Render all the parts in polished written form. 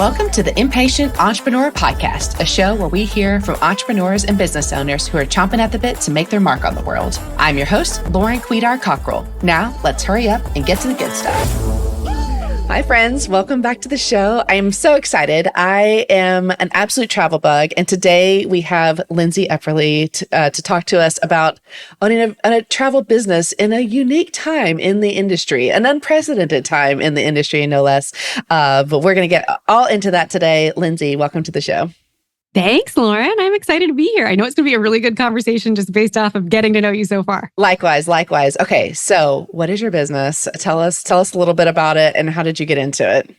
Welcome to the Impatient Entrepreneur Podcast, a show where we hear from entrepreneurs and business owners who are chomping at the bit to make their mark on the world. I'm your host, Lauren Quidar-Cockrell. Now, let's hurry up and get to the good stuff. Hi, friends. Welcome back to the show. I am so excited. I am an absolute travel bug, and today we have Lindsey Epperly to talk to us about owning a travel business in a unique time in the industry, an unprecedented time in the industry, no less. But we're going to get all into that today. Lindsey, welcome to the show. Thanks, Lauren. I'm excited to be here. I know it's going to be a really good conversation just based off of getting to know you so far. Likewise. Okay, so what is your business? Tell us a little bit about it and how did you get into it?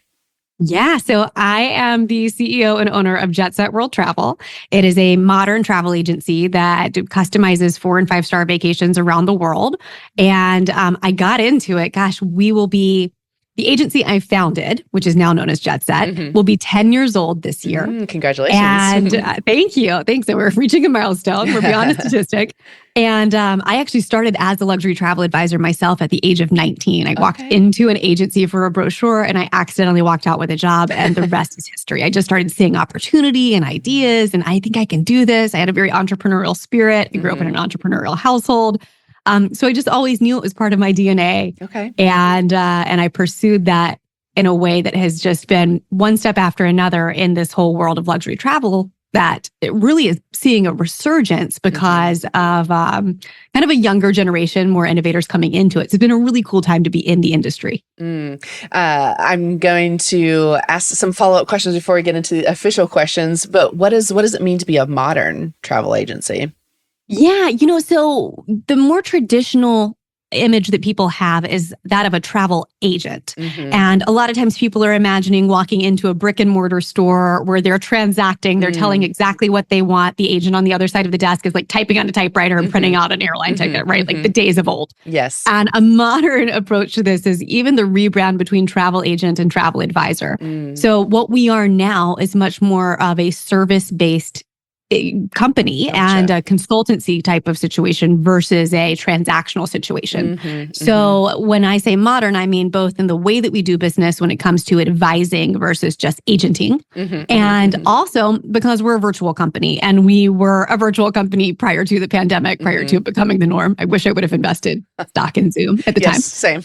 Yeah, so I am the CEO and owner of Jetset World Travel. It is a modern travel agency that customizes 4- and 5-star vacations around the world. And I got into it. Gosh, we will be the agency I founded, which is now known as Jetset, will be 10 years old this year. Congratulations. And thank you. Thanks. So we're reaching a milestone. We're beyond a statistic. And I actually started as a luxury travel advisor myself at the age of 19. I walked into an agency for a brochure and I accidentally walked out with a job, and the rest is history. I just started seeing opportunity and ideas, and I think I can do this. I had a very entrepreneurial spirit. I grew up in an entrepreneurial household. So I just always knew it was part of my DNA. And I pursued that in a way that has just been one step after another in this whole world of luxury travel, that it really is seeing a resurgence because of kind of a younger generation, more innovators coming into it. So it's been a really cool time to be in the industry. I'm going to ask some follow-up questions before we get into the official questions, but what does it mean to be a modern travel agency? Yeah, so the more traditional image that people have is that of a travel agent. And a lot of times people are imagining walking into a brick and mortar store where they're transacting, they're telling exactly what they want. The agent on the other side of the desk is like typing on a typewriter and printing out an airline ticket, right? Like the days of old. Yes. And a modern approach to this is even the rebrand between travel agent and travel advisor. So what we are now is much more of a service-based company and a consultancy type of situation versus a transactional situation. So when I say modern, I mean both in the way that we do business when it comes to advising versus just agenting. And also because we're a virtual company, and we were a virtual company prior to the pandemic, prior to it becoming the norm. I wish I would have invested stock in Zoom at the time. Same.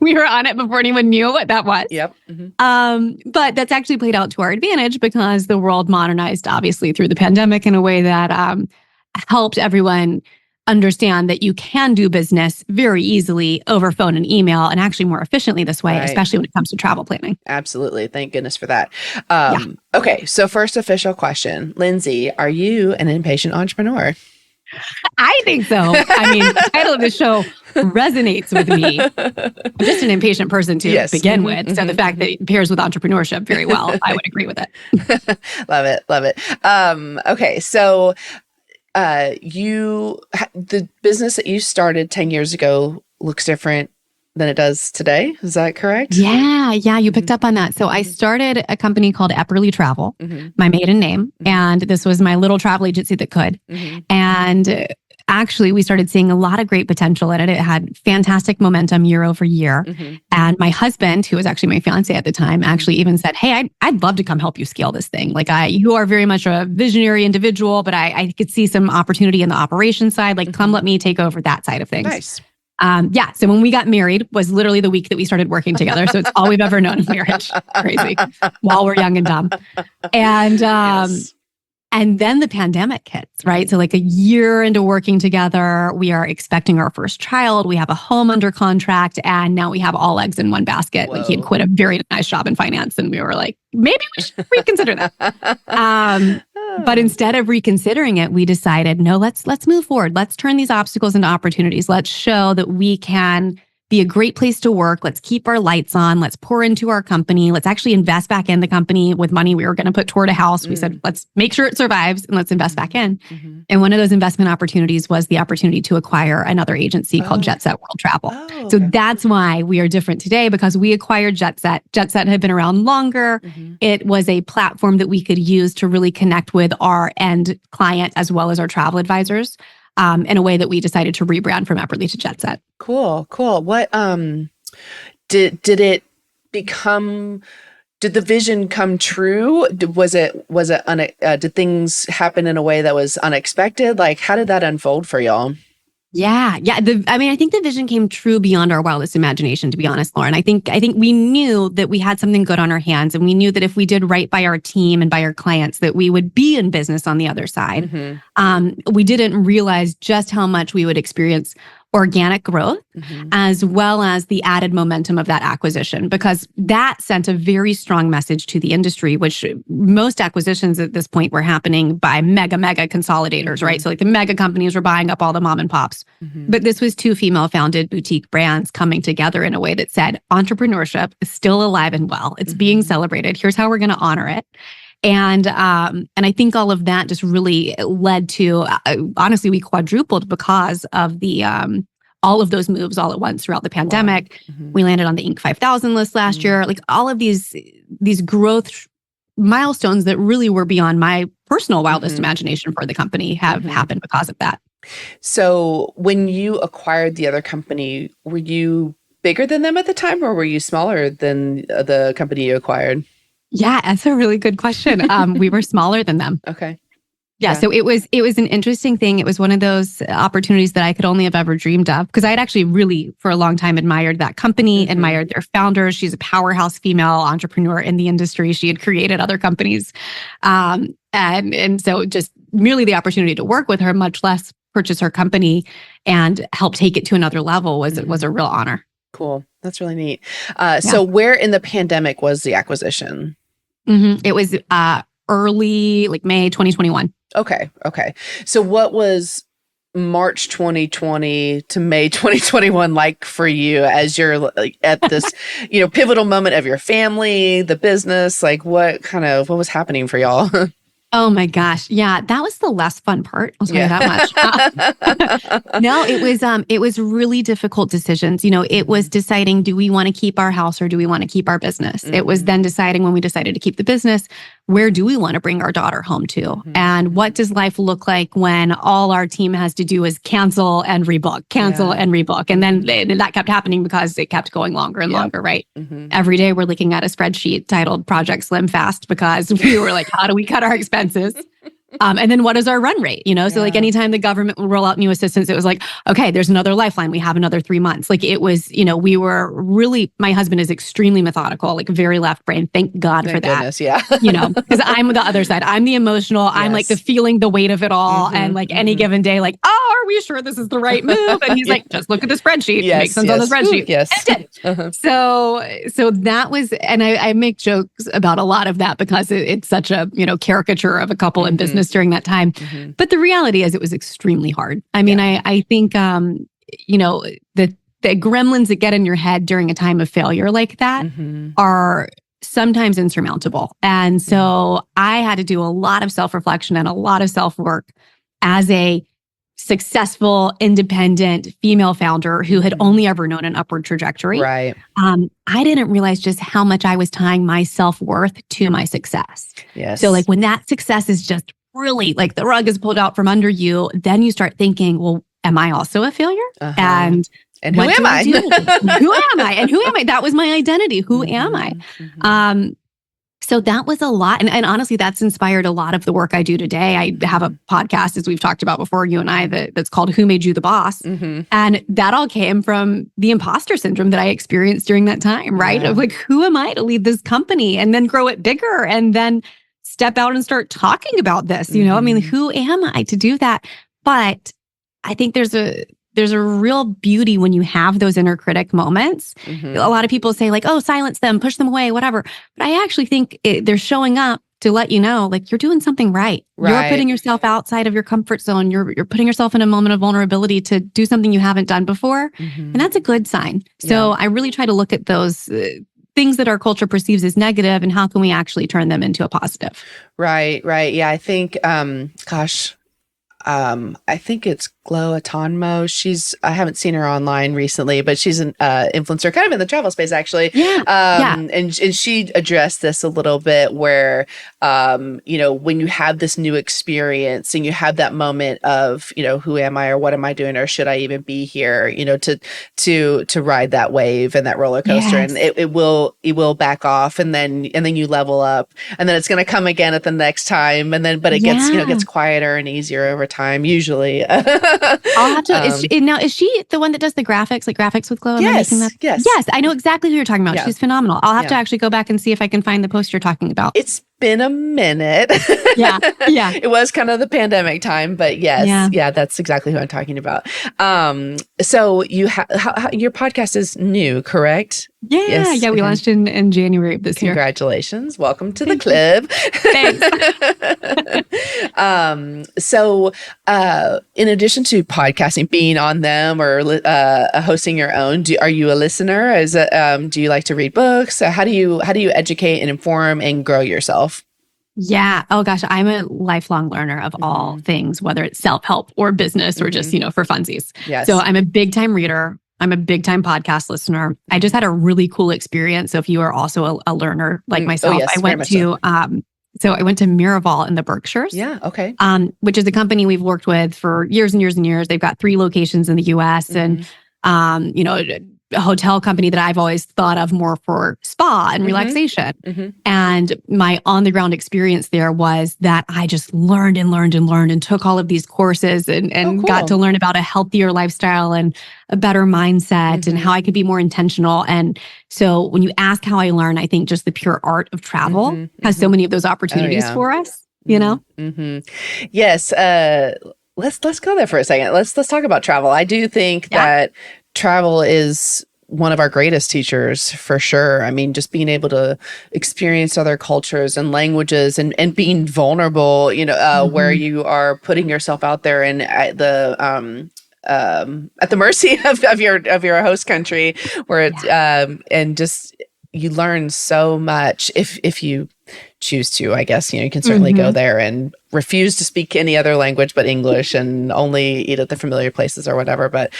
We were on it before anyone knew what that was. Yep. But that's actually played out to our advantage because the world modernized, obviously, through the pandemic in a way that helped everyone understand that you can do business very easily over phone and email, and actually more efficiently this way, especially when it comes to travel planning. Absolutely. Thank goodness for that. Okay, so first official question. Lindsey, are you an impatient entrepreneur? I think so. I mean, the title of the show resonates with me. I'm just an impatient person to begin with. So the fact that it pairs with entrepreneurship very well, I would agree with it. Love it. Okay, so the business that you started 10 years ago looks different than it does today. Is that correct? Yeah, you picked up on that. So I started a company called Epperly Travel, my maiden name, and this was my little travel agency that could. And actually, we started seeing a lot of great potential in it. It had fantastic momentum year over year. And my husband, who was actually my fiance at the time, actually even said, "Hey, I'd love to come help you scale this thing. Like you are very much a visionary individual, but I could see some opportunity in the operations side. Like, come let me take over that side of things." Nice. So when we got married was literally the week that we started working together. So it's all we've ever known of marriage. Crazy. While we're young and dumb. And and then the pandemic hits, right? So like a year into working together, we are expecting our first child. We have a home under contract, and now we have all eggs in one basket. Whoa. Like he had quit a very nice job in finance, and we were like, maybe we should reconsider that. But instead of reconsidering it, we decided, no, let's move forward. Let's turn these obstacles into opportunities. Let's show that we can be a great place to work. Let's keep our lights on. Let's pour into our company. Let's actually invest back in the company with money we were going to put toward a house. We said, let's make sure it survives and let's invest back in. And one of those investment opportunities was the opportunity to acquire another agency called Jetset World Travel. So that's why we are different today, because we acquired Jetset. Jetset had been around longer. It was a platform that we could use to really connect with our end client as well as our travel advisors. In a way that we decided to rebrand from Epperly to Jetset. Cool. What did it become Did the vision come true? Did things happen in a way that was unexpected? Like, how did that unfold for y'all? Yeah. I think the vision came true beyond our wildest imagination, to be honest, Lauren. I think we knew that we had something good on our hands, and we knew that if we did right by our team and by our clients, that we would be in business on the other side. We didn't realize just how much we would experience organic growth, as well as the added momentum of that acquisition, because that sent a very strong message to the industry, which most acquisitions at this point were happening by mega consolidators, right? So like the mega companies were buying up all the mom and pops. But this was two female-founded boutique brands coming together in a way that said, entrepreneurship is still alive and well. It's being celebrated. Here's how we're going to honor it. And I think all of that just really led to, honestly, we quadrupled because of the all of those moves all at once throughout the pandemic. We landed on the Inc. 5000 list last year. Like all of these growth milestones that really were beyond my personal wildest imagination for the company have happened because of that. So when you acquired the other company, were you bigger than them at the time, or were you smaller than the company you acquired? Yeah, that's a really good question. We were smaller than them. Okay. Yeah, so it was an interesting thing. It was one of those opportunities that I could only have ever dreamed of, because I had actually really, for a long time, admired that company, admired their founder. She's a powerhouse female entrepreneur in the industry. She had created other companies. And so just merely the opportunity to work with her, much less purchase her company and help take it to another level was a real honor. Cool. That's really neat. So where in the pandemic was the acquisition? It was early, like May 2021. Okay. So what was March 2020 to May 2021 like for you as you're like at this, pivotal moment of your family, the business? Like what was happening for y'all? Oh my gosh. Yeah, that was the less fun part. I'll tell you that much. No, it was really difficult decisions. It was deciding, do we want to keep our house or do we want to keep our business? It was then deciding, when we decided to keep the business, where do we want to bring our daughter home to? And what does life look like when all our team has to do is cancel and rebook. And then that kept happening because it kept going longer and longer, right? Every day we're looking at a spreadsheet titled Project Slim Fast, because we were like, how do we cut our expenses? And then what is our run rate? So like anytime the government would roll out new assistance, it was like, okay, there's another lifeline. We have another 3 months. Like it was, we were really, my husband is extremely methodical, like very left brain. Thank God for that. Goodness, yeah. Because I'm the other side. I'm the emotional. Yes. I'm like the feeling the weight of it all. And like any given day, like, oh, are we sure this is the right move? And he's like, just look at the spreadsheet. Yes, make sense on the spreadsheet. Yes. And it did. So that was, and I make jokes about a lot of that because it's such a, caricature of a couple in business during that time. But the reality is it was extremely hard. I mean, I think, the gremlins that get in your head during a time of failure like that are sometimes insurmountable. And so I had to do a lot of self-reflection and a lot of self-work as a successful, independent female founder who had only ever known an upward trajectory. Right. I didn't realize just how much I was tying my self-worth to my success. Yes. So like when that success is just really like the rug is pulled out from under you, then you start thinking, well, am I also a failure? And who am I? Who am I? And who am I? That was my identity. Who am I? So that was a lot. And honestly, that's inspired a lot of the work I do today. I have a podcast, as we've talked about before, you and I, that's called Who Made You the Boss? And that all came from the imposter syndrome that I experienced during that time, right? Of like, who am I to lead this company and then grow it bigger and then step out and start talking about this? I mean, who am I to do that? But I think there's a real beauty when you have those inner critic moments. A lot of people say like, oh, silence them, push them away, whatever. But I actually think they're showing up to let you know, like, you're doing something right. You're putting yourself outside of your comfort zone. You're putting yourself in a moment of vulnerability to do something you haven't done before. And that's a good sign. So I really try to look at those things that our culture perceives as negative and how can we actually turn them into a positive. Right. Yeah, I think, I think it's Glow Autonmo. I haven't seen her online recently, but she's an influencer kind of in the travel space, actually. Yeah. And she addressed this a little bit where, when you have this new experience and you have that moment of, who am I or what am I doing or should I even be here, to ride that wave and that roller coaster. Yes. And it will back off and then you level up and then it's going to come again at the next time. And then, but it gets quieter and easier over time, usually. I'll have to, is she the one that does the graphics, like Graphics with Glow? Yes. Yes. I know exactly who you're talking about. Yeah. She's phenomenal. I'll have to actually go back and see if I can find the post you're talking about. It's been a minute. Yeah. It was kind of the pandemic time, but yes. Yeah, that's exactly who I'm talking about. So your podcast is new, correct? Yeah. Yes. Yeah. We launched in January of this year. Congratulations. Welcome to the club. Thanks. So in addition to podcasting, being on them or hosting your own, are you a listener? Do you like to read books? How do you educate and inform and grow yourself? Yeah. Oh gosh, I'm a lifelong learner of all things, whether it's self-help or business or just, for funsies. Yes. So I'm a big time reader. I'm a big time podcast listener. I just had a really cool experience. So if you are also a learner like myself, I went to I went to Miraval in the Berkshires. Yeah. Okay. Which is a company we've worked with for years and years and years. They've got 3 locations in the US and a hotel company that I've always thought of more for spa and relaxation. And my on-the-ground experience there was that I just learned and took all of these courses and got to learn about a healthier lifestyle and a better mindset and how I could be more intentional. And so when you ask how I learn, I think just the pure art of travel has so many of those opportunities for us, Yes. Let's go there for a second. Let's talk about travel. I do think that travel is one of our greatest teachers for sure. I mean, just being able to experience other cultures and languages and being vulnerable, where you are putting yourself out there and at the mercy of your host country, where it's and just you learn so much if you choose to, I guess, you can certainly go there and refuse to speak any other language but English and only eat at the familiar places or whatever. But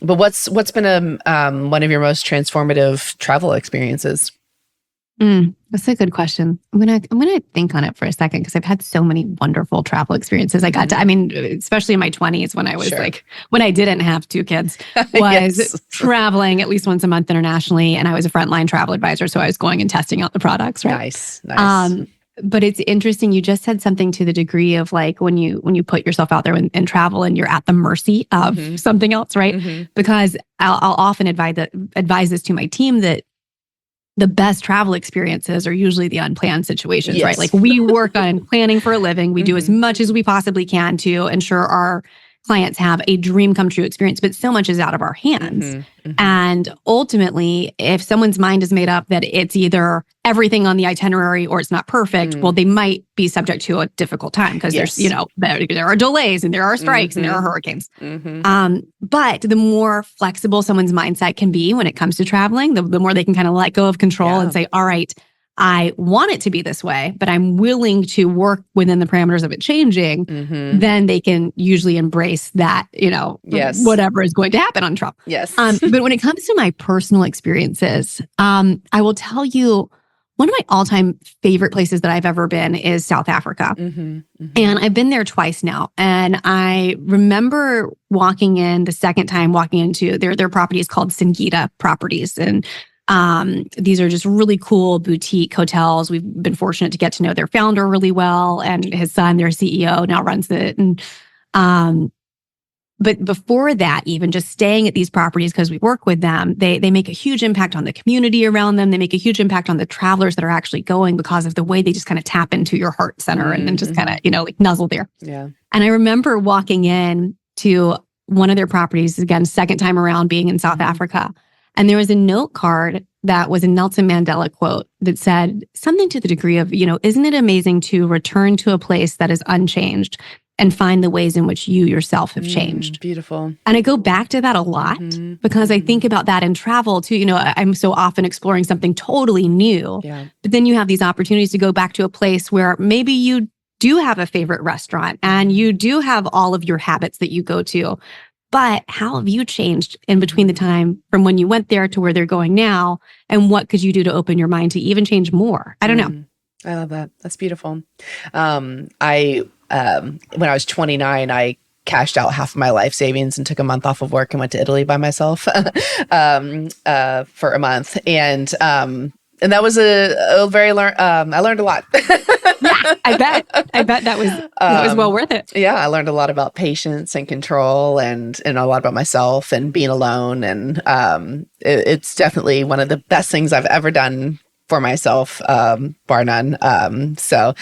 what's been one of your most transformative travel experiences? That's a good question. I'm gonna think on it for a second because I've had so many wonderful travel experiences. Especially in my 20s when I was when I didn't have 2 kids, was traveling at least once a month internationally, and I was a frontline travel advisor, so I was going and testing out the products. Right? Nice. But it's interesting. You just said something to the degree of like when you put yourself out there and travel and you're at the mercy of something else, right? Because I'll often advise this to my team that the best travel experiences are usually the unplanned situations, right? Like we work on planning for a living. We do as much as we possibly can to ensure our clients have a dream come true experience, but so much is out of our hands. And ultimately, if someone's mind is made up that it's either everything on the itinerary or it's not perfect, well, they might be subject to a difficult time because there's, there are delays and there are strikes and there are hurricanes. But the more flexible someone's mindset can be when it comes to traveling, the more they can kind of let go of control and say, all right, I want it to be this way, but I'm willing to work within the parameters of it changing, then they can usually embrace that, whatever is going to happen on travel. Yes. But when it comes to my personal experiences, I will tell you, one of my all-time favorite places that I've ever been is South Africa. And I've been there twice now. And I remember the second time walking into their property is called Singita Properties. And these are just really cool boutique hotels. We've been fortunate to get to know their founder really well, and his son, their CEO, now runs it. And but before that, even just staying at these properties because we work with them, they make a huge impact on the community around them. They make a huge impact on the travelers that are actually going because of the way they just kind of tap into your heart center and then just kind of like nuzzle there. Yeah. And I remember walking in to one of their properties again, second time around being in South Africa. And there was a note card that was a Nelson Mandela quote that said something to the degree of, isn't it amazing to return to a place that is unchanged and find the ways in which you yourself have changed? Beautiful. And I go back to that a lot because I think about that in travel too. I'm so often exploring something totally new, but then you have these opportunities to go back to a place where maybe you do have a favorite restaurant and you do have all of your habits that you go to. But how have you changed in between the time from when you went there to where they're going now? And what could you do to open your mind to even change more? I don't know. I love that. That's beautiful. When I was 29, I cashed out half of my life savings and took a month off of work and went to Italy by myself for a month. And that was a very I learned a lot. Yeah, I bet that was well worth it. Yeah, I learned a lot about patience and control and a lot about myself and being alone. And it's definitely one of the best things I've ever done for myself, bar none. So,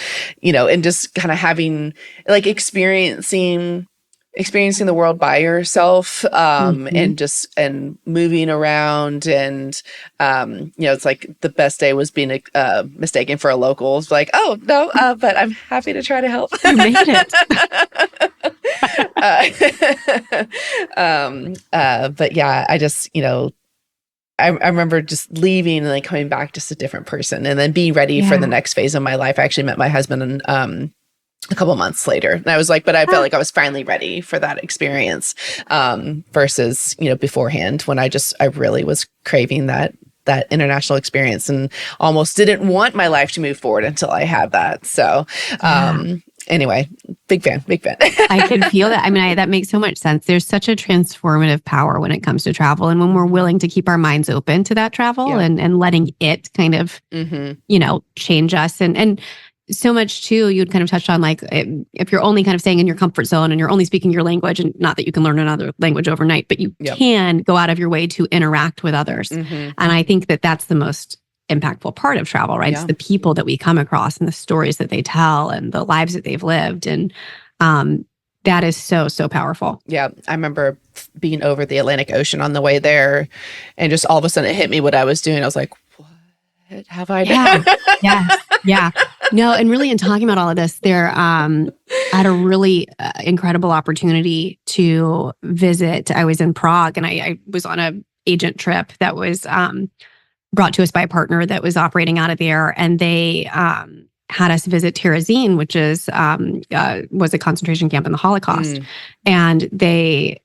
and just kind of having experiencing the world by yourself, and moving around. And, it's like the best day was being mistaken for a local. It's like, oh, no, but I'm happy to try to help. You made it. But yeah, I just, I remember just leaving and coming back just a different person and then being ready for the next phase of my life. I actually met my husband a couple months later. And I was like, but I felt like I was finally ready for that experience, versus, beforehand when I really was craving that international experience and almost didn't want my life to move forward until I had that. So, anyway, big fan. I can feel that. I mean, that makes so much sense. There's such a transformative power when it comes to travel. And when we're willing to keep our minds open to that travel and letting it kind of, change us. And so much too, you'd kind of touched on if you're only kind of staying in your comfort zone and you're only speaking your language, and not that you can learn another language overnight, but you can go out of your way to interact with others. And I think that that's the most impactful part of travel, right? It's the people that we come across and the stories that they tell and the lives that they've lived. And that is so, so powerful. Yeah. I remember being over the Atlantic Ocean on the way there and just all of a sudden it hit me what I was doing. I was like, what have I done? Yeah. No, and really in talking about all of this, I had a really incredible opportunity to visit. I was in Prague and I was on an agent trip that was brought to us by a partner that was operating out of there. And they had us visit Terezin, which was a concentration camp in the Holocaust. And they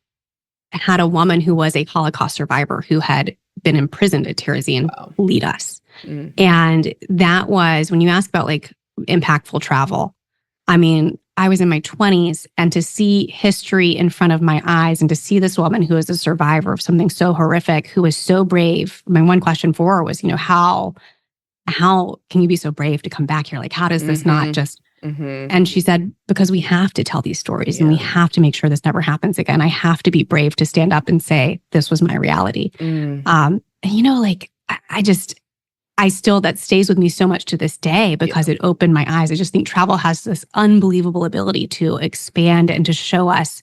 had a woman who was a Holocaust survivor who had been imprisoned at Terezin lead us. And that was, when you ask about impactful travel, I mean, I was in my 20s, and to see history in front of my eyes and to see this woman who is a survivor of something so horrific, who was so brave. My one question for her was, how can you be so brave to come back here? How does this not just... And she said, because we have to tell these stories and we have to make sure this never happens again. I have to be brave to stand up and say, this was my reality. I still, that stays with me so much to this day because it opened my eyes. I just think travel has this unbelievable ability to expand and to show us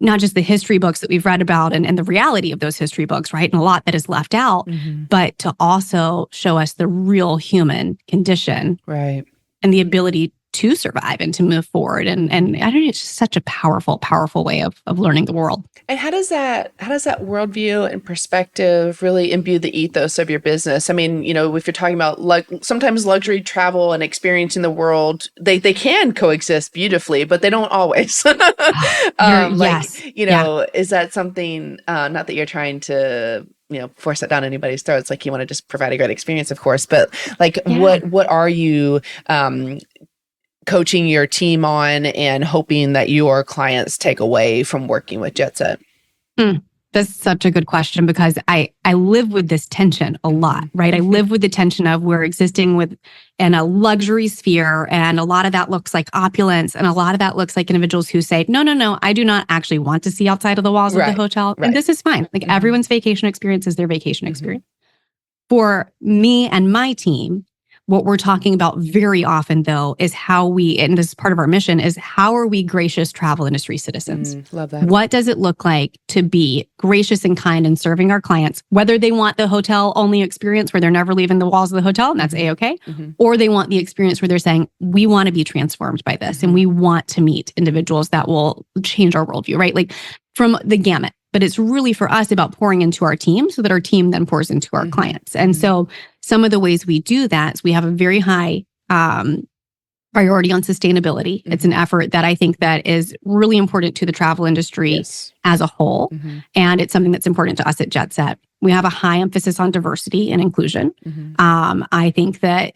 not just the history books that we've read about and the reality of those history books, right? And a lot that is left out, but to also show us the real human condition. Right. And the ability to survive and to move forward. And I don't know, it's just such a powerful, powerful way of learning the world. And how does that worldview and perspective really imbue the ethos of your business? I mean, if you're talking about sometimes luxury travel and experiencing the world, they can coexist beautifully, but they don't always. Is that something, not that you're trying to force that down anybody's throats, you want to just provide a great experience, of course, but what are you coaching your team on and hoping that your clients take away from working with Jetset? That's such a good question, because I live with this tension a lot, right? I live with the tension of we're existing in a luxury sphere, and a lot of that looks like opulence, and a lot of that looks like individuals who say, no, I do not actually want to see outside of the walls of the hotel. And this is fine. Everyone's vacation experience is their vacation experience. For me and my team, what we're talking about very often, though, is and this is part of our mission, is how are we gracious travel industry citizens? Love that. What does it look like to be gracious and kind in serving our clients, whether they want the hotel only experience where they're never leaving the walls of the hotel, and that's A-okay, or they want the experience where they're saying, we want to be transformed by this, and we want to meet individuals that will change our worldview, right? From the gamut. But it's really for us about pouring into our team so that our team then pours into our clients. And so some of the ways we do that is we have a very high priority on sustainability. It's an effort that I think that is really important to the travel industry as a whole. And it's something that's important to us at Jetset. We have a high emphasis on diversity and inclusion. I think that,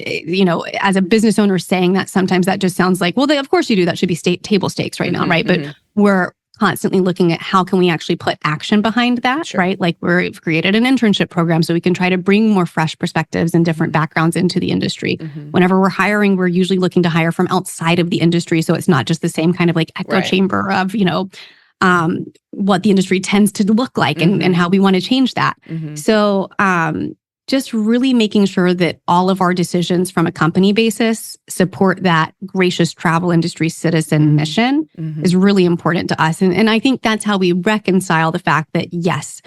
as a business owner saying that, sometimes that just sounds like, well, of course you do. That should be table stakes right now, right? But we're constantly looking at how can we actually put action behind that, right? Like we've created an internship program so we can try to bring more fresh perspectives and different backgrounds into the industry. Whenever we're hiring, we're usually looking to hire from outside of the industry. So it's not just the same kind of like echo chamber of, what the industry tends to look like and how we want to change that. So just really making sure that all of our decisions from a company basis support that gracious travel industry citizen mission is really important to us. And I think that's how we reconcile the fact that, yes,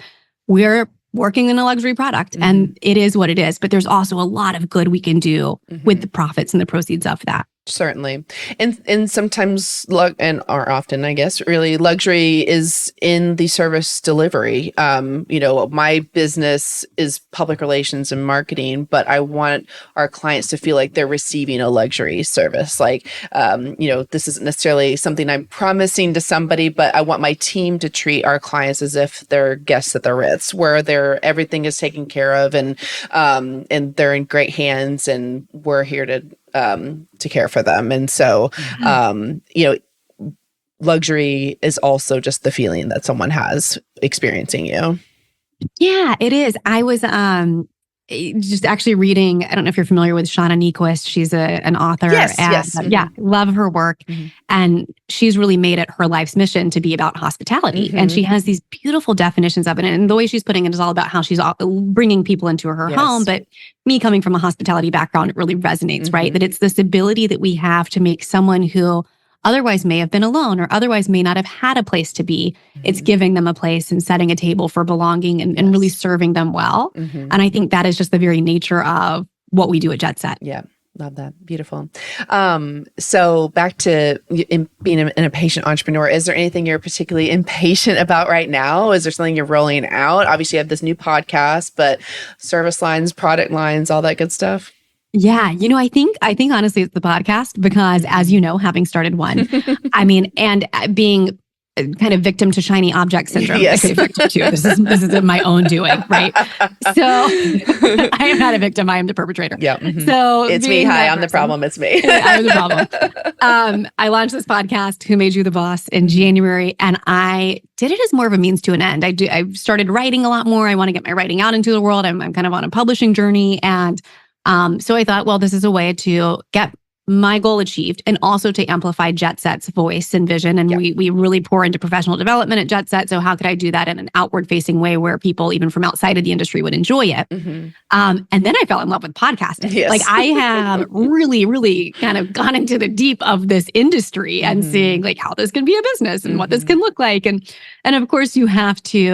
we're working in a luxury product and it is what it is, but there's also a lot of good we can do with the profits and the proceeds of that. Certainly. And sometimes, or often, I guess, really luxury is in the service delivery. My business is public relations and marketing, but I want our clients to feel like they're receiving a luxury service. Like, this isn't necessarily something I'm promising to somebody, but I want my team to treat our clients as if they're guests at the Ritz, where everything is taken care of and they're in great hands and we're here to care for them. And so, luxury is also just the feeling that someone has experiencing you. Yeah, it is. I was just actually reading, I don't know if you're familiar with Shauna Niequist. She's an author. Yes. Yeah, love her work. And she's really made it her life's mission to be about hospitality. And she has these beautiful definitions of it. And the way she's putting it is all about how she's bringing people into her home. But me coming from a hospitality background, it really resonates, right? That it's this ability that we have to make someone who otherwise may have been alone or otherwise may not have had a place to be. It's giving them a place and setting a table for belonging and really serving them well. And I think that is just the very nature of what we do at Jetset. Yeah. Love that. Beautiful. So back to being an impatient entrepreneur, is there anything you're particularly impatient about right now? Is there something you're rolling out? Obviously you have this new podcast, but service lines, product lines, all that good stuff. Yeah. I think honestly it's the podcast because as you know, having started one, and being kind of victim to shiny object syndrome. Yes. I say victim to. This is my own doing, right? So I am not a victim. I am the perpetrator. Yeah. So it's me. Hi, I'm the problem. It's me. I'm the problem. I launched this podcast, Who Made You the Boss, in January, and I did it as more of a means to an end. I started writing a lot more. I want to get my writing out into the world. I'm kind of on a publishing journey, and so I thought, well, this is a way to get my goal achieved and also to amplify Jetset's voice and vision. And we really pour into professional development at Jetset. So how could I do that in an outward facing way where people even from outside of the industry would enjoy it? And then I fell in love with podcasting. Yes. Like I have really, really kind of gone into the deep of this industry and seeing like how this can be a business and what this can look like. And of course you have to,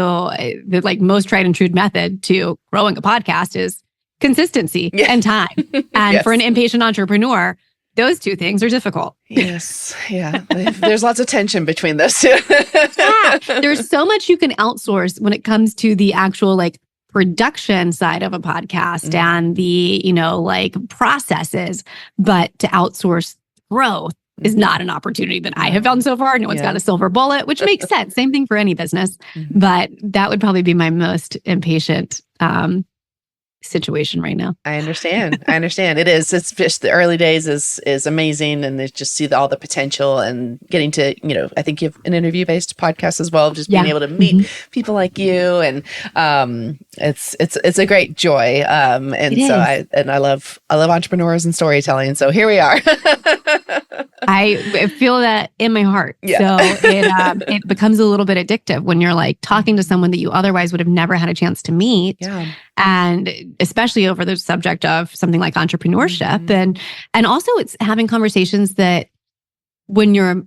the like most tried and true method to growing a podcast is consistency and time. And for an impatient entrepreneur, those two things are difficult. Yes. Yeah. There's lots of tension between those two. There's so much you can outsource when it comes to the actual like production side of a podcast and the, processes, but to outsource growth is not an opportunity that I have found so far. No one's got a silver bullet, which makes sense. Same thing for any business. But that would probably be my most impatient situation right now. I understand. It is. It's just the early days is amazing, and they just see all the potential and getting to, I think you have an interview-based podcast as well, just being able to meet people like you, and it's a great joy. I love entrepreneurs and storytelling. So here we are. I feel that in my heart. So it becomes a little bit addictive when you're like talking to someone that you otherwise would have never had a chance to meet. And especially over the subject of something like entrepreneurship. And also it's having conversations that when you're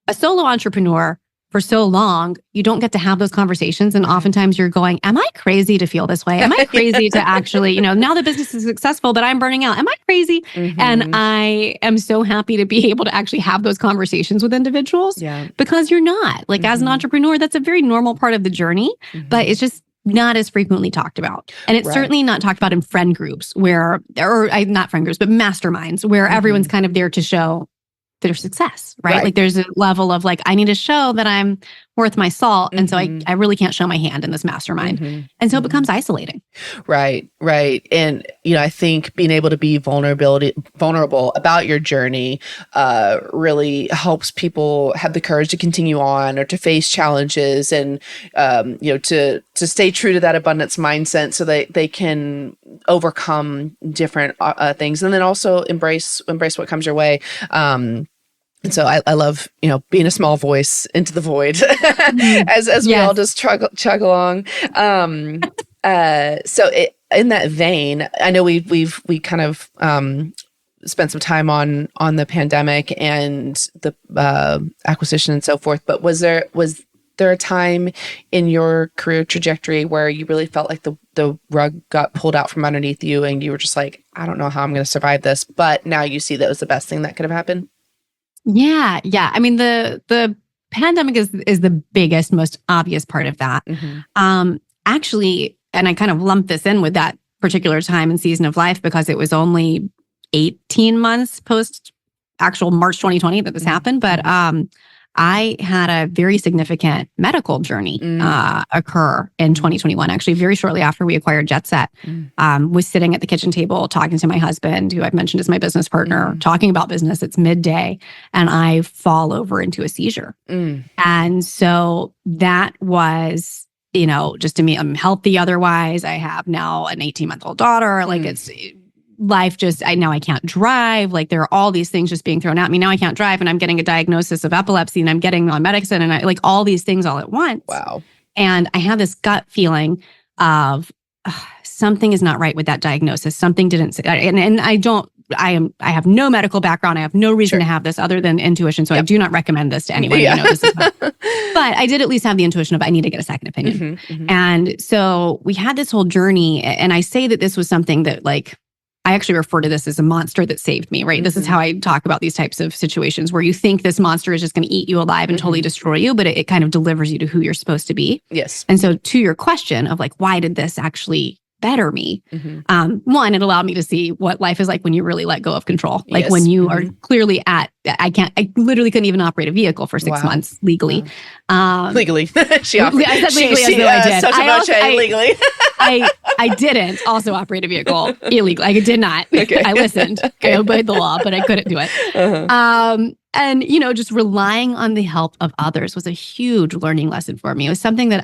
a solo entrepreneur for so long, you don't get to have those conversations. And oftentimes you're going, am I crazy to feel this way? Am I crazy to actually, now the business is successful, but I'm burning out. Am I crazy? And I am so happy to be able to actually have those conversations with individuals because you're not. Like as an entrepreneur, that's a very normal part of the journey, but it's just not as frequently talked about. And it's Right. certainly not talked about in friend groups not friend groups, but masterminds where everyone's kind of there to show their success, right? Like there's a level of like, I need to show that I'm worth my salt. And so I really can't show my hand in this mastermind. And so it becomes isolating. Right. And, I think being able to be vulnerable about your journey really helps people have the courage to continue on or to face challenges and, to stay true to that abundance mindset so that they can overcome different things and then also embrace what comes your way. And so I love, being a small voice into the void as we all just chug along. In that vein, I know we kind of spent some time on the pandemic and the acquisition and so forth. But was there a time in your career trajectory where you really felt like the rug got pulled out from underneath you and you were just like, I don't know how I'm going to survive this, but now you see that was the best thing that could have happened? Yeah. I mean, the pandemic is the biggest, most obvious part of that. Actually, and I kind of lumped this in with that particular time and season of life because it was only 18 months post actual March 2020 that this happened. But I had a very significant medical journey occur in 2021. Actually, very shortly after we acquired Jetset, was sitting at the kitchen table talking to my husband, who I've mentioned as my business partner, talking about business. It's midday, and I fall over into a seizure. And so that was, just to me, I'm healthy otherwise. I have now an 18-month-old daughter. Like it's life now I can't drive. Like there are all these things just being thrown at me. Now I can't drive and I'm getting a diagnosis of epilepsy and I'm getting on medicine and I like all these things all at once. Wow. And I have this gut feeling of something is not right with that diagnosis. Something didn't say, and I have no medical background. I have no reason to have this other than intuition. So I do not recommend this to anyone. This is but I did at least have the intuition of I need to get a second opinion. And so we had this whole journey. And I say that this was something that like, I actually refer to this as a monster that saved me, right? This is how I talk about these types of situations where you think this monster is just going to eat you alive and totally destroy you, but it kind of delivers you to who you're supposed to be. Yes. And so to your question of like, why did this actually better me? One, it allowed me to see what life is like when you really let go of control. Like when you are clearly I literally couldn't even operate a vehicle for 6 months legally. Legally. I said legally as though I did. Legally. I didn't also operate a vehicle illegally. I did not. Okay. I listened. I obeyed the law, but I couldn't do it. And, just relying on the help of others was a huge learning lesson for me. It was something that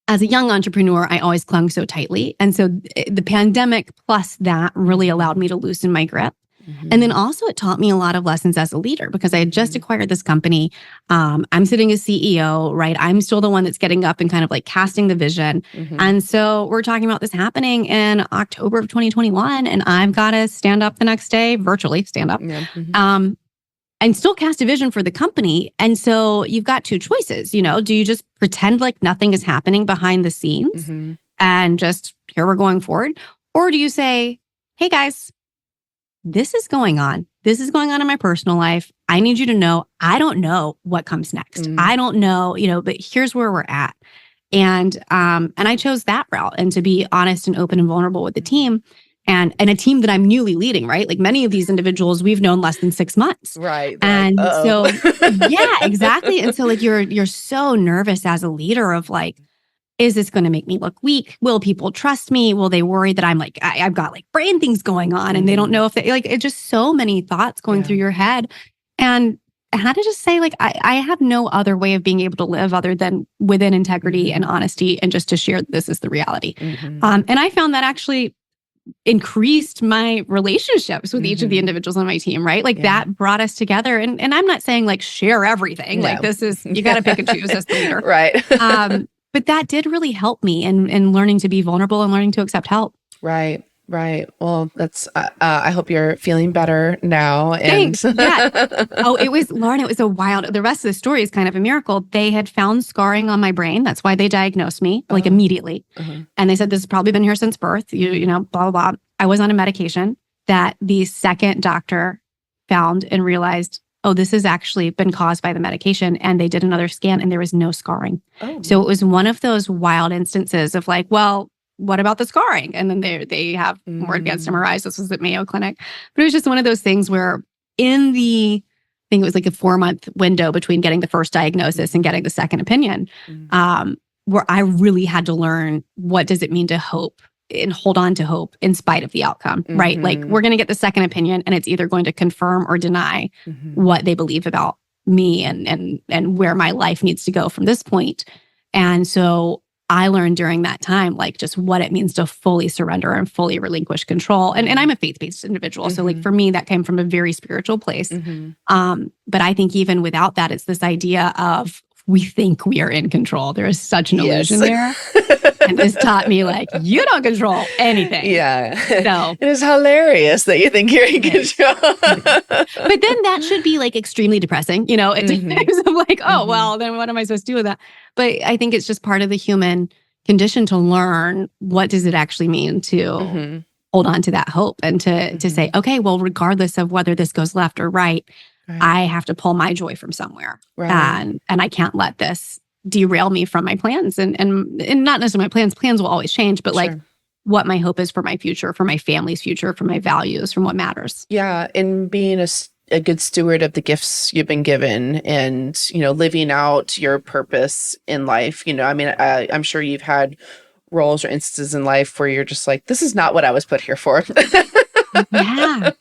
as a young entrepreneur, I always clung so tightly. And so the pandemic plus that really allowed me to loosen my grip. And then also it taught me a lot of lessons as a leader because I had just acquired this company. I'm sitting as CEO, right? I'm still the one that's getting up and kind of like casting the vision. And so we're talking about this happening in October of 2021. And I've got to stand up the next day, virtually stand up, and still cast a vision for the company. And so you've got two choices, do you just pretend like nothing is happening behind the scenes and just here we're going forward? Or do you say, hey guys, this is going on. This is going on in my personal life. I need you to know, I don't know what comes next. I don't know, but here's where we're at. And I chose that route and to be honest and open and vulnerable with the team and a team that I'm newly leading, right? Like many of these individuals we've known less than 6 months. Right. And so, yeah, exactly. And so like you're so nervous as a leader of like, is this going to make me look weak? Will people trust me? Will they worry that I'm like, I've got like brain things going on and they don't know if they like, it's just so many thoughts going through your head. And I had to just say like, I have no other way of being able to live other than within integrity and honesty and just to share this is the reality. And I found that actually increased my relationships with each of the individuals on my team, right? Like that brought us together. And I'm not saying like share everything. Like this is, you got to pick and choose as the leader. Right. But that did really help me in learning to be vulnerable and learning to accept help. Right. Well, that's, I hope you're feeling better now. Thanks. Yeah. Oh, it was a wild, the rest of the story is kind of a miracle. They had found scarring on my brain. That's why they diagnosed me like immediately. And they said, this has probably been here since birth, you know, blah, blah, blah. I was on a medication that the second doctor found and realized, oh, this has actually been caused by the medication. And they did another scan and there was no scarring. Oh. So it was one of those wild instances of like, well, what about the scarring? And then they have more advanced MRIs. This was at Mayo Clinic. But it was just one of those things where in the, I think it was like a 4-month window between getting the first diagnosis and getting the second opinion, where I really had to learn, what does it mean to hope and hold on to hope in spite of the outcome, right? Like we're going to get the second opinion and it's either going to confirm or deny what they believe about me and where my life needs to go from this point. And so I learned during that time, like just what it means to fully surrender and fully relinquish control. And I'm a faith-based individual. So like for me, that came from a very spiritual place. But I think even without that, it's this idea of we think we are in control. There is such an illusion there. And this taught me like, you don't control anything. Yeah. So it is hilarious that you think you're in control. But then that should be like extremely depressing, in terms of like, oh, well, then what am I supposed to do with that? But I think it's just part of the human condition to learn, what does it actually mean to hold on to that hope and to say, okay, well, regardless of whether this goes left or right, I have to pull my joy from somewhere. And I can't let this derail me from my plans. And not necessarily my plans. Plans will always change, but like what my hope is for my future, for my family's future, for my values, from what matters. Yeah. And being a good steward of the gifts you've been given and, living out your purpose in life. I mean, I'm sure you've had roles or instances in life where you're just like, this is not what I was put here for. Yeah.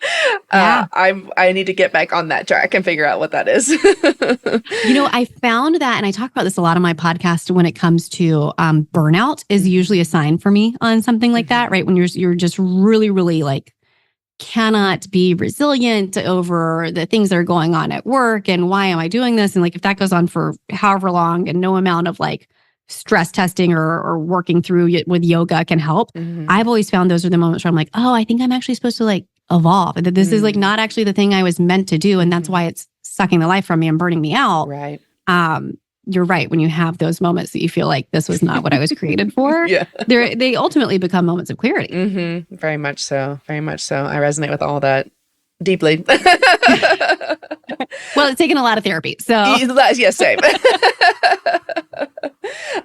I need to get back on that track and figure out what that is. I found that, and I talk about this a lot on my podcast when it comes to burnout is usually a sign for me on something like that, right? When you're just really, really like cannot be resilient over the things that are going on at work and why am I doing this? And like, if that goes on for however long and no amount of like stress testing or working through it with yoga can help. I've always found those are the moments where I'm like, oh, I think I'm actually supposed to like evolve. And that this is like not actually the thing I was meant to do. And that's why it's sucking the life from me and burning me out. Right. You're right. When you have those moments that you feel like this was not what I was created for, they ultimately become moments of clarity. Very much so. Very much so. I resonate with all that deeply. Well, it's taken a lot of therapy. So yeah, same.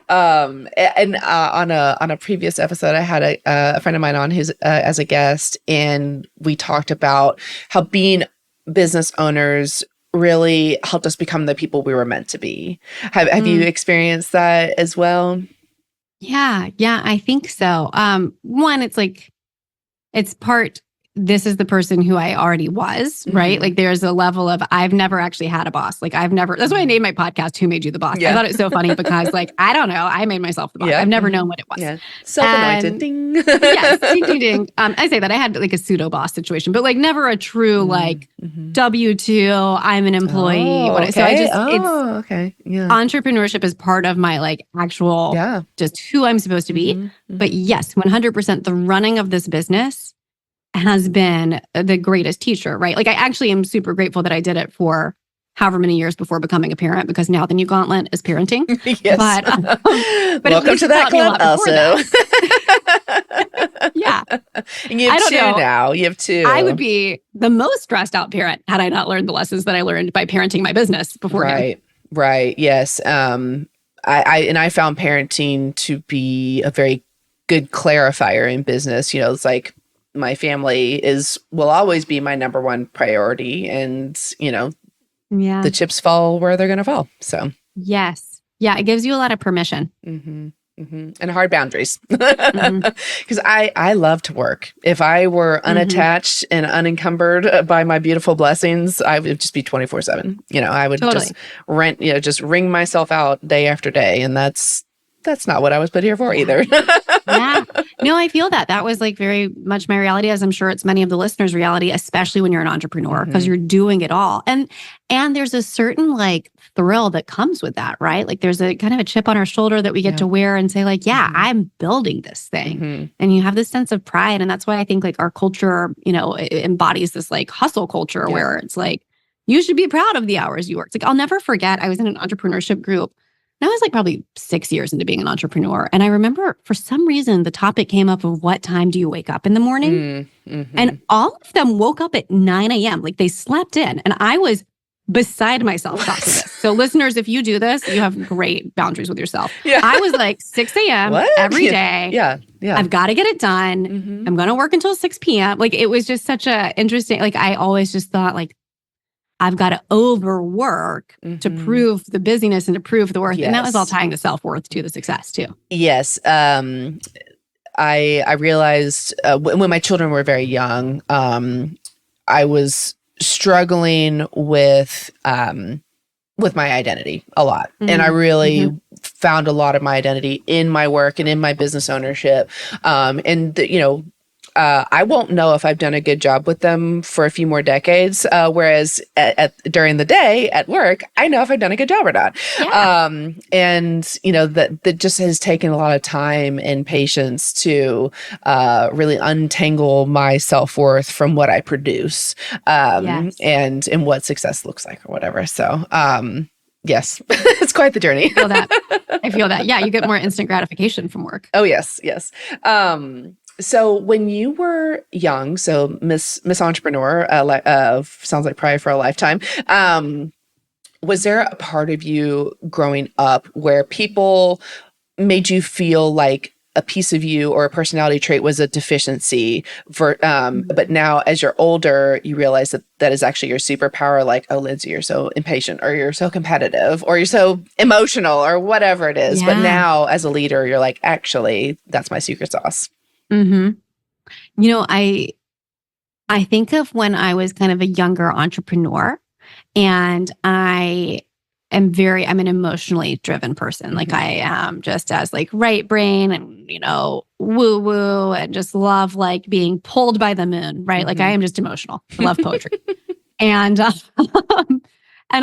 And on a previous episode, I had a friend of mine on who's as a guest, and we talked about how being business owners really helped us become the people we were meant to be. Have you experienced that as well? Yeah, I think so. One, it's like it's part. This is the person who I already was, right? Like there's a level of, I've never actually had a boss. Like that's why I named my podcast, Who Made You the Boss? I thought it was so funny because like, I don't know, I made myself the boss. I've never known what it was. Self-anointed, ding. Yes, ding, ding, ding. I say that I had like a pseudo boss situation, but like never a true like W-2, I'm an employee. So I just, entrepreneurship is part of my like actual, just who I'm supposed to be. But yes, 100% the running of this business has been the greatest teacher, right? Like I actually am super grateful that I did it for however many years before becoming a parent, because now the new gauntlet is parenting. Yes. But welcome to that club also. Yeah. And you have two now. You have two. I would be the most stressed out parent had I not learned the lessons that I learned by parenting my business beforehand. Right. Yes. I found parenting to be a very good clarifier in business. It's like, my family will always be my number one priority. And, the chips fall where they're going to fall. So, yes. Yeah. It gives you a lot of permission. And hard boundaries. Because I love to work. If I were unattached and unencumbered by my beautiful blessings, I would just be 24/7. I would just wring myself out day after day. And that's not what I was put here for either. Yeah. No, I feel that. That was like very much my reality, as I'm sure it's many of the listeners' reality, especially when you're an entrepreneur, because you're doing it all. And there's a certain like thrill that comes with that, right? Like there's a kind of a chip on our shoulder that we get to wear and say like, I'm building this thing. And you have this sense of pride. And that's why I think like our culture, it embodies this like hustle culture where it's like, you should be proud of the hours you work. It's like, I'll never forget, I was in an entrepreneurship group. And I was like probably 6 years into being an entrepreneur. And I remember for some reason, the topic came up of what time do you wake up in the morning? And all of them woke up at 9 a.m. Like they slept in. And I was beside myself talking this. So listeners, if you do this, you have great boundaries with yourself. Yeah. I was like 6 a.m. every day. Yeah. I've got to get it done. I'm going to work until 6 p.m. Like it was just such a interesting, like I always just thought like, I've got to overwork to prove the busyness and to prove the worth. Yes. And that was all tying the self-worth to the success too. Yes. I realized when my children were very young, I was struggling with my identity a lot. And I really found a lot of my identity in my work and in my business ownership. I won't know if I've done a good job with them for a few more decades. Whereas during the day at work, I know if I've done a good job or not. Yeah. That just has taken a lot of time and patience to really untangle my self-worth from what I produce and what success looks like or whatever. So, yes, it's quite the journey. I feel that. Yeah, you get more instant gratification from work. Oh, yes. So when you were young, so Miss Entrepreneur, sounds like probably for a lifetime, was there a part of you growing up where people made you feel like a piece of you or a personality trait was a deficiency but now as you're older, you realize that is actually your superpower, like, oh, Lindsey, you're so impatient or you're so competitive or you're so emotional or whatever it is. Yeah. But now as a leader, you're like, actually, that's my secret sauce. I think of when I was kind of a younger entrepreneur and I'm an emotionally driven person. Like I am just as like right brain and, woo woo and just love like being pulled by the moon, right? Like I am just emotional. I love poetry. And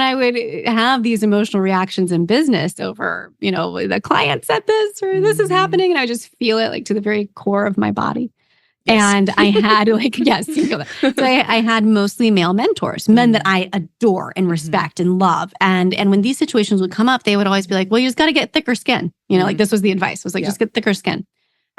I would have these emotional reactions in business over, the client said this or this is happening. And I just feel it like to the very core of my body. Yes. And I had yes, you feel that. So I had mostly male mentors, men that I adore and respect and love. And when these situations would come up, they would always be like, well, you just got to get thicker skin. Like this was the advice. It was like, just get thicker skin.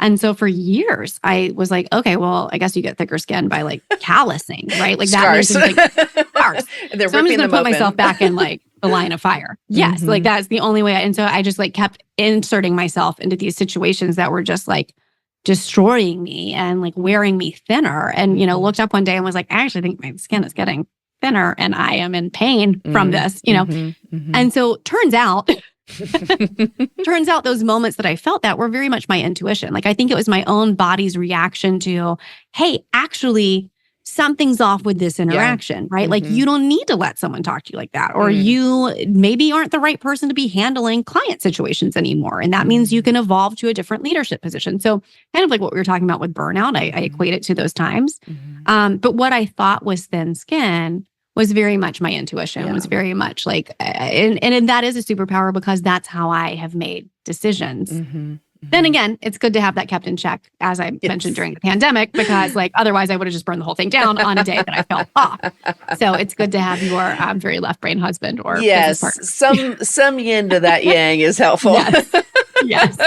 And so for years, I was like, okay, well, I guess you get thicker skin by like callousing, right? Like scars. That means like scars. So I'm just going to put myself back in like the line of fire. Yes, like that's the only way. And so I just like kept inserting myself into these situations that were just like destroying me and like wearing me thinner. And, looked up one day and was like, I actually think my skin is getting thinner and I am in pain from this, And so turns out those moments that I felt that were very much my intuition. Like I think it was my own body's reaction to, hey, actually something's off with this interaction, right? Like you don't need to let someone talk to you like that, or you maybe aren't the right person to be handling client situations anymore. And that means you can evolve to a different leadership position. So kind of like what we were talking about with burnout, I equate it to those times. But what I thought was thin skin was very much my intuition, was very much like, and that is a superpower because that's how I have made decisions. Then again, it's good to have that kept in check, as I mentioned during the pandemic, because like otherwise I would have just burned the whole thing down on a day that I felt off. So it's good to have your very left brain husband or business partner. Some yin to that yang is helpful. Yes.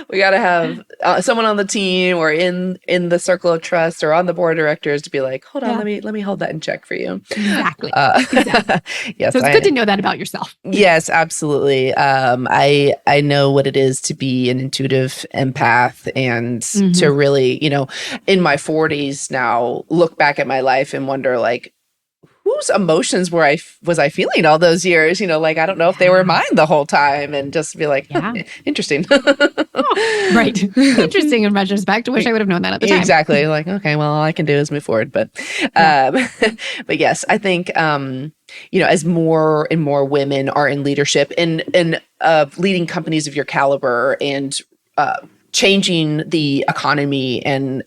We got to have someone on the team or in the circle of trust or on the board of directors to be like, hold on, let me hold that in check for you. Exactly. Yes. So it's good to know that about yourself. Yes, absolutely. I know what it is to be an intuitive empath and to really, in my 40s now, look back at my life and wonder like, whose emotions was I feeling all those years? Like, I don't know if they were mine the whole time, and just be like, interesting. Right. Interesting in retrospect. I wish I would have known that at the time. Exactly. Like, okay, well, all I can do is move forward. But, but yes, I think, as more and more women are in leadership and leading companies of your caliber and changing the economy and,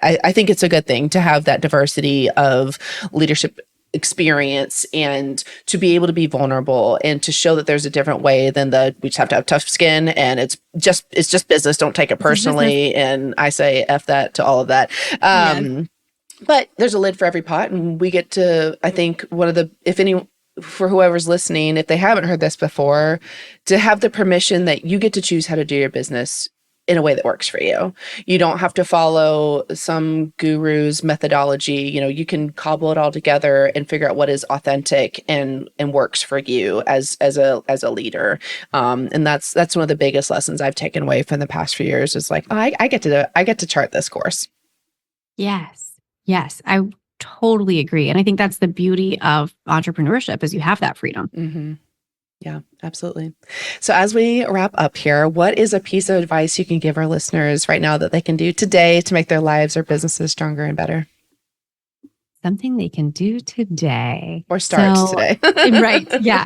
I think it's a good thing to have that diversity of leadership experience and to be able to be vulnerable and to show that there's a different way than we just have to have tough skin and it's just business. Don't take it personally. And I say F that to all of that. But there's a lid for every pot, and we get to, I think for whoever's listening, if they haven't heard this before, to have the permission that you get to choose how to do your business in a way that works for you. You don't have to follow some guru's methodology. You can cobble it all together and figure out what is authentic and works for you as a leader. And that's one of the biggest lessons I've taken away from the past few years is like, I get to chart this course. Yes. I totally agree. And I think that's the beauty of entrepreneurship is you have that freedom. Mm-hmm. Yeah, absolutely. So as we wrap up here, what is a piece of advice you can give our listeners right now that they can do today to make their lives or businesses stronger and better? Something they can do today. Or start today. Right. Yeah.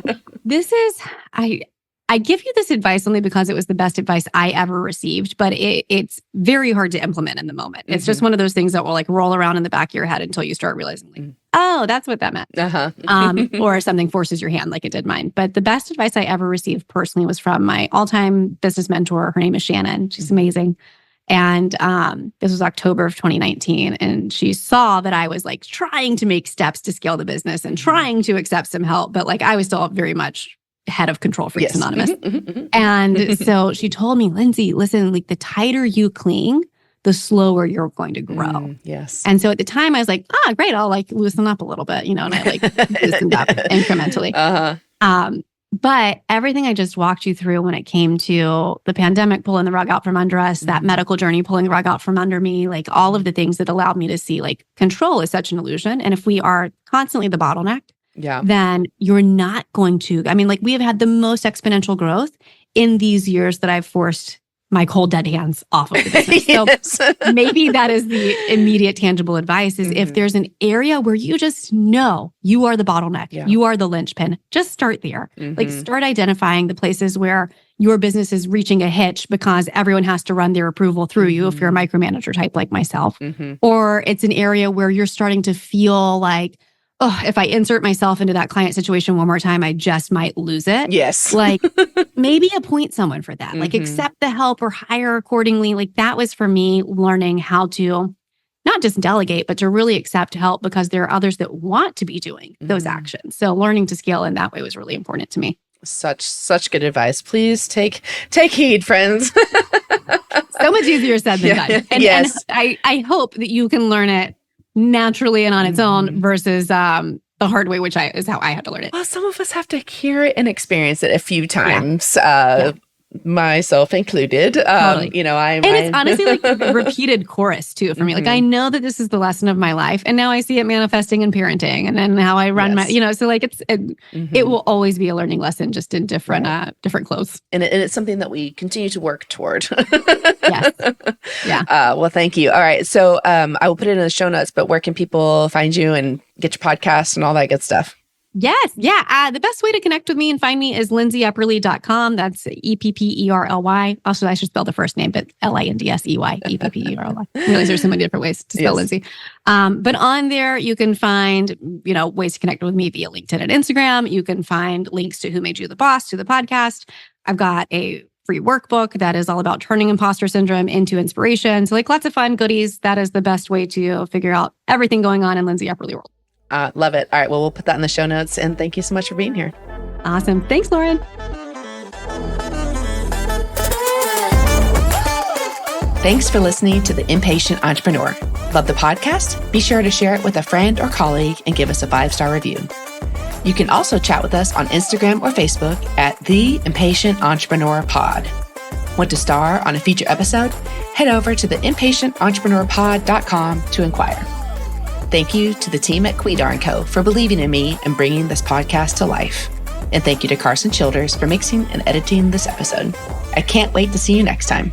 I give you this advice only because it was the best advice I ever received, but it's very hard to implement in the moment. It's just one of those things that will like roll around in the back of your head until you start realizing like, oh, that's what that meant. Or something forces your hand like it did mine. But the best advice I ever received personally was from my all-time business mentor. Her name is Shannon. She's amazing. And this was October of 2019. And she saw that I was like trying to make steps to scale the business and trying to accept some help. But like I was still very much head of Control Freaks Anonymous. And so she told me, Lindsey, listen, like the tighter you cling, the slower you're going to grow. Yes. And so at the time I was like, great. I'll like loosen up a little bit, and I like loosened up incrementally. But everything I just walked you through when it came to the pandemic pulling the rug out from under us, that medical journey pulling the rug out from under me, like all of the things that allowed me to see like control is such an illusion. And if we are constantly the bottleneck, then you're not going to, like we have had the most exponential growth in these years that I've forced my cold dead hands off of the business. So maybe that is the immediate tangible advice is if there's an area where you just know you are the bottleneck, you are the linchpin, just start there. Like start identifying the places where your business is reaching a hitch because everyone has to run their approval through you if you're a micromanager type like myself. Or it's an area where you're starting to feel like, if I insert myself into that client situation one more time, I just might lose it. Yes. Like maybe appoint someone for that. Like accept the help or hire accordingly. Like that was for me learning how to not just delegate, but to really accept help because there are others that want to be doing those actions. So learning to scale in that way was really important to me. Such good advice. Please take heed, friends. So much easier said than done. And I hope that you can learn it naturally and on its own versus the hard way, which is how I had to learn it. Well, some of us have to hear it and experience it a few times. Myself included. Totally. And it's honestly like a repeated chorus too for me. Like I know that this is the lesson of my life, and now I see it manifesting in parenting, and then how I run my. So like it will always be a learning lesson, just in different clothes. And it's something that we continue to work toward. Yes. Yeah. Well, thank you. All right. So I will put it in the show notes. But where can people find you and get your podcast and all that good stuff? Yes. Yeah. The best way to connect with me and find me is lindseyepperly.com. That's Epperly. Also, I should spell the first name, but Lindsey, Epperly. I realize there's so many different ways to spell Lindsey. But on there, you can find, ways to connect with me via LinkedIn and Instagram. You can find links to Who Made You the Boss, to the podcast. I've got a free workbook that is all about turning imposter syndrome into inspiration. So like lots of fun goodies. That is the best way to figure out everything going on in Lindsey Epperly world. Love it. All right. Well, we'll put that in the show notes. And thank you so much for being here. Awesome. Thanks, Lauren. Thanks for listening to The Impatient Entrepreneur. Love the podcast? Be sure to share it with a friend or colleague and give us a 5-star review. You can also chat with us on Instagram or Facebook at The Impatient Entrepreneur Pod. Want to star on a feature episode? Head over to theimpatiententrepreneur.com to inquire. Thank you to the team at Quidar & Co. for believing in me and bringing this podcast to life. And thank you to Carson Childers for mixing and editing this episode. I can't wait to see you next time.